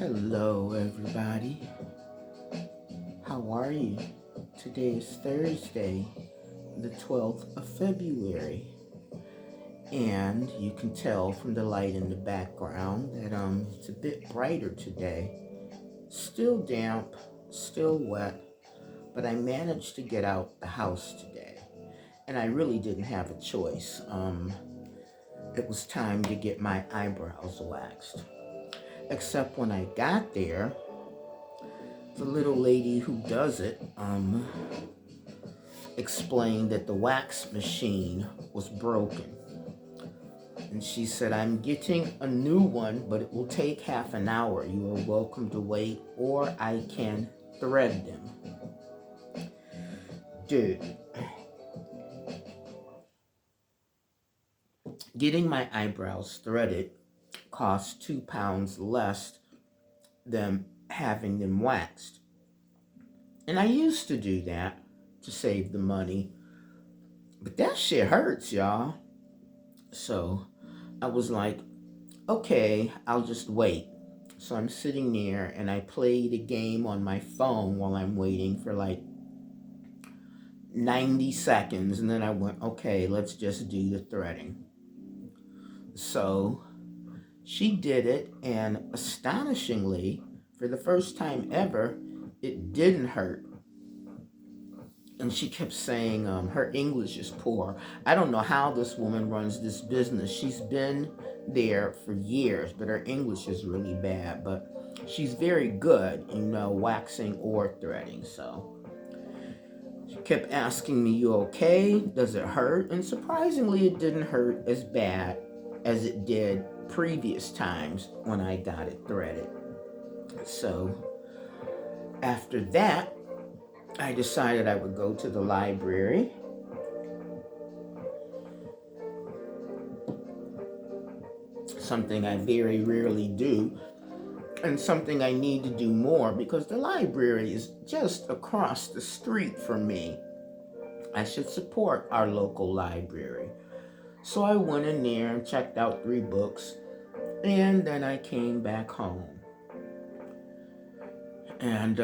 Hello, everybody. How are you? Today is Thursday, the 12th of February, and you can tell from the light in the background that it's a bit brighter today. Still damp, still wet, but I managed to get out the house today, and I really didn't have a choice. It was time to get my eyebrows waxed. Except when I got there, the little lady who does it explained that the wax machine was broken. And she said, I'm getting a new one, but it will take half an hour. You are welcome to wait, or I can thread them. Dude, getting my eyebrows threaded costs £2 less than having them waxed. And I used to do that to save the money. But that shit hurts, y'all. So I was like, okay, I'll just wait. So I'm sitting there and I played a game on my phone while I'm waiting for like 90 seconds. And then I went, okay, let's just do the threading. So she did it, and astonishingly, for the first time ever, it didn't hurt. And she kept saying her English is poor. I don't know how this woman runs this business. She's been there for years, but her English is really bad. But she's very good, waxing or threading. So she kept asking me, you okay? Does it hurt? And surprisingly, it didn't hurt as bad as it did previous times when I got it threaded. So after that, I decided I would go to the library something I very rarely do, and something I need to do more because the library is just across the street from me. I should support our local library. So I went in there and checked out 3 books, and then I came back home and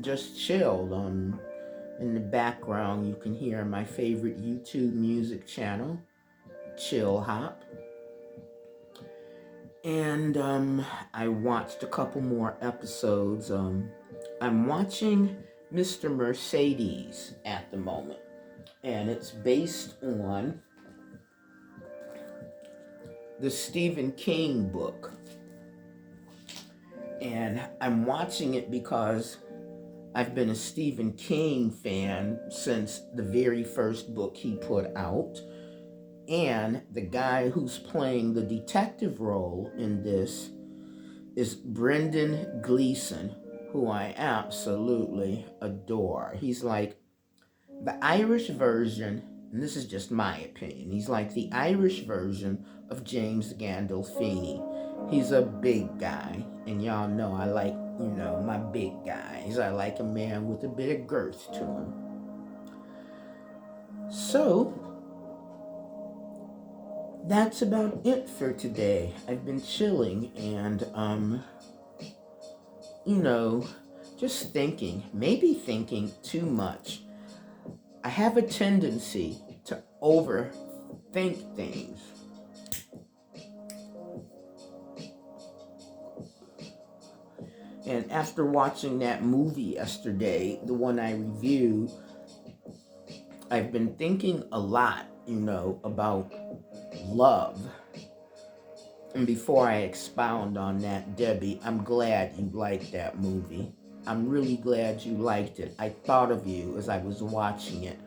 just chilled. In the background, you can hear my favorite YouTube music channel, Chill Hop. And I watched a couple more episodes. I'm watching Mr. Mercedes at the moment, and it's based on the Stephen King book. And I'm watching it because I've been a Stephen King fan since the very first book he put out. And the guy who's playing the detective role in this is Brendan Gleeson, who I absolutely adore. He's like the Irish version, and this is just my opinion, he's like the Irish version of James Gandolfini. He's a big guy, and y'all know I like, my big guys. I like a man with a bit of girth to him. So, that's about it for today. I've been chilling and, just maybe thinking too much. I have a tendency to overthink things. And after watching that movie yesterday, the one I reviewed, I've been thinking a lot, about love. And before I expound on that, Debbie, I'm glad you liked that movie. I'm really glad you liked it. I thought of you as I was watching it.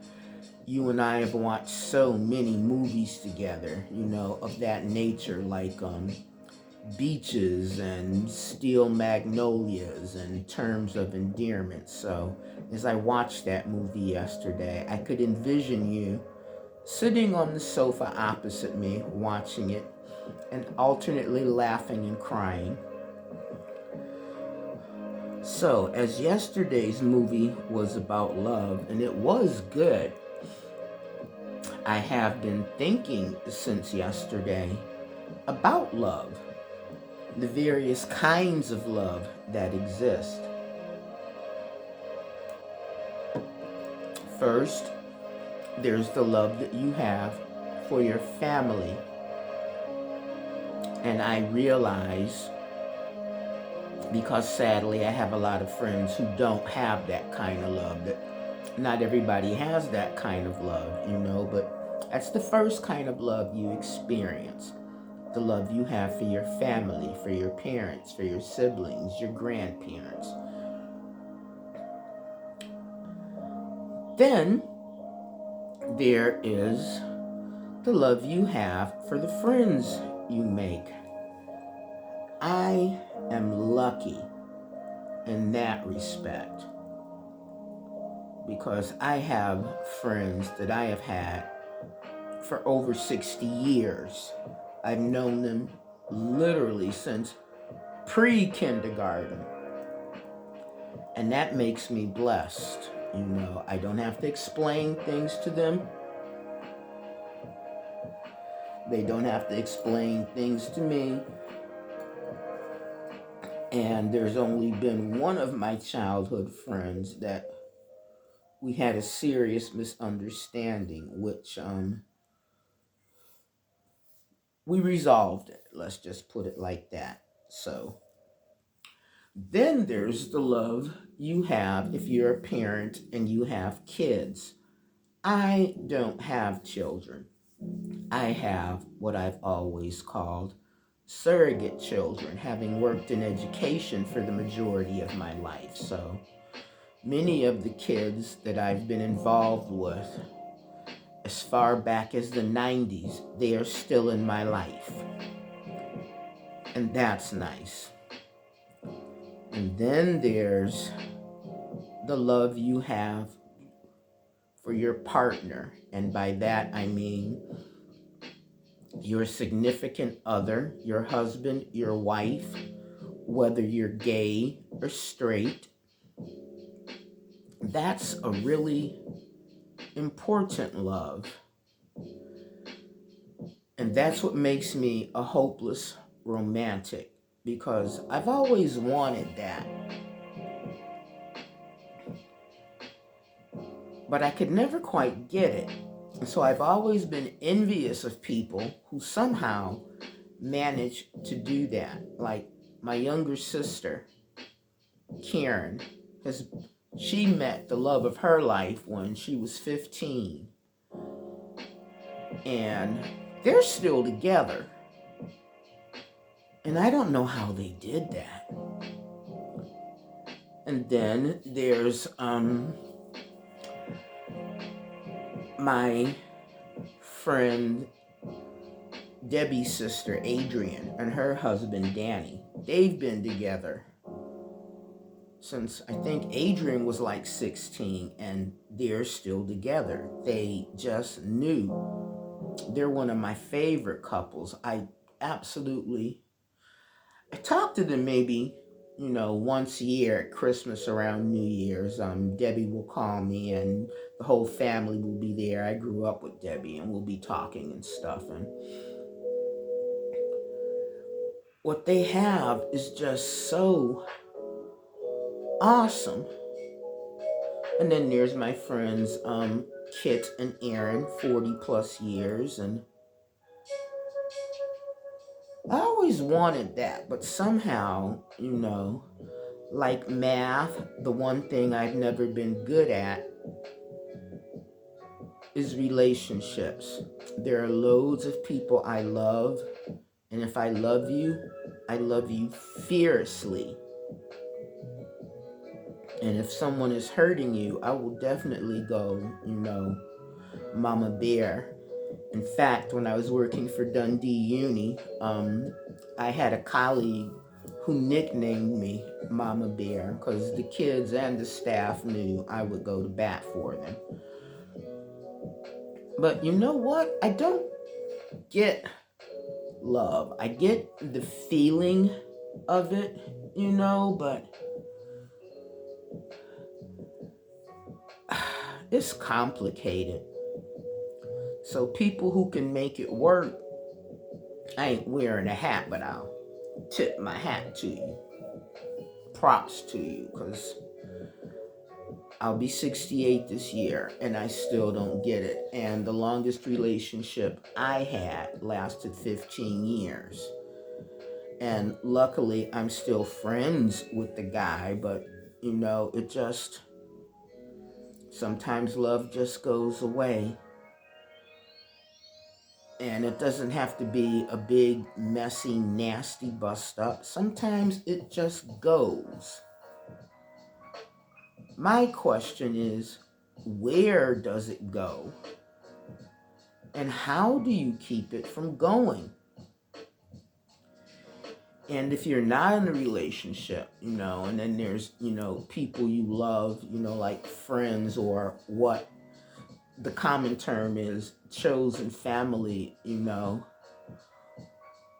You and I have watched so many movies together, of that nature, like Beaches and Steel Magnolias and Terms of Endearment. So as I watched that movie yesterday, I could envision you sitting on the sofa opposite me, watching it, and alternately laughing and crying. So, as yesterday's movie was about love, and it was good, I have been thinking since yesterday about love. the various kinds of love that exist. First, there's the love that you have for your family. And I realize, because sadly I have a lot of friends who don't have that kind of love, that not everybody has that kind of love, but that's the first kind of love you experience. The love you have for your family, for your parents, for your siblings, your grandparents. Then there is the love you have for the friends you make. I am lucky in that respect because I have friends that I have had for over 60 years. I've known them literally since pre-kindergarten. And that makes me blessed. I don't have to explain things to them. They don't have to explain things to me. And there's only been one of my childhood friends that we had a serious misunderstanding, which we resolved it. Let's just put it like that. So then there's the love you have if you're a parent and you have kids. I don't have children. I have what I've always called surrogate children, having worked in education for the majority of my life. So many of the kids that I've been involved with as far back as the 90s, they are still in my life. And that's nice. And then there's the love you have for your partner. And by that I mean your significant other, your husband, your wife, whether you're gay or straight. That's a really important love. And that's what makes me a hopeless romantic, because I've always wanted that. But I could never quite get it. And so I've always been envious of people who somehow manage to do that. Like my younger sister, Karen, she met the love of her life when she was 15. And they're still together. And I don't know how they did that. And then there's my friend Debbie's sister Adrian and her husband Danny. They've been together since I think Adrian was like 16, and they're still together. They just knew. They're one of my favorite couples. I talk to them maybe, once a year at Christmas, around New Year's. Debbie will call me and the whole family will be there. I grew up with Debbie and we'll be talking and stuff. And what they have is just so awesome. And then there's my friends, Kit and Aaron, 40 plus years. And I always wanted that, but somehow, like math, the one thing I've never been good at is relationships. There are loads of people I love, and if I love you fiercely. And if someone is hurting you, I will definitely go, Mama Bear. In fact, when I was working for Dundee Uni, I had a colleague who nicknamed me Mama Bear because the kids and the staff knew I would go to bat for them. But you know what? I don't get love. I get the feeling of it, but it's complicated. So people who can make it work, I ain't wearing a hat, but I'll tip my hat to you. Props to you, because I'll be 68 this year and I still don't get it. And the longest relationship I had lasted 15 years. And luckily, I'm still friends with the guy, but it just sometimes love just goes away. And it doesn't have to be a big, messy, nasty bust up. Sometimes it just goes. My question is, where does it go? And how do you keep it from going? And if you're not in a relationship, and then there's, people you love, like friends, or what the common term is, chosen family,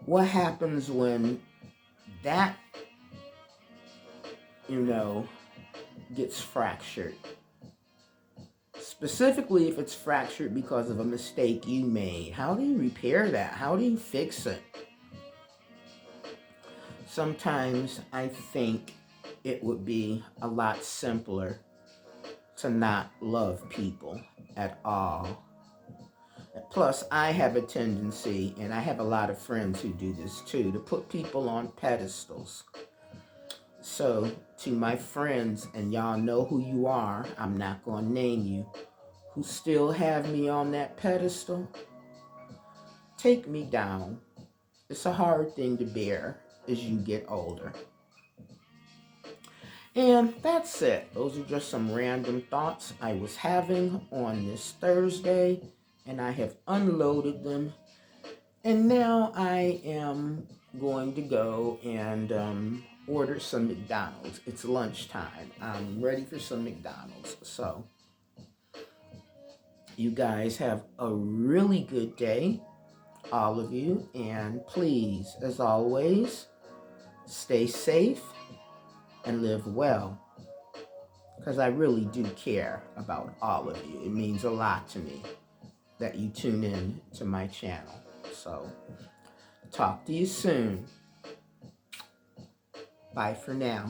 what happens when that, gets fractured? Specifically, if it's fractured because of a mistake you made, how do you repair that? How do you fix it? Sometimes I think it would be a lot simpler to not love people at all. Plus, I have a tendency, and I have a lot of friends who do this too, to put people on pedestals. So, to my friends, and y'all know who you are, I'm not going to name you, who still have me on that pedestal, take me down. It's a hard thing to bear as you get older. And that's it. Those are just some random thoughts I was having on this Thursday, and I have unloaded them. And now I am going to go and order some McDonald's. It's lunchtime. I'm ready for some McDonald's. So, you guys have a really good day, all of you. And please, as always, stay safe and live well, because I really do care about all of you. It means a lot to me that you tune in to my channel. So, talk to you soon. Bye for now.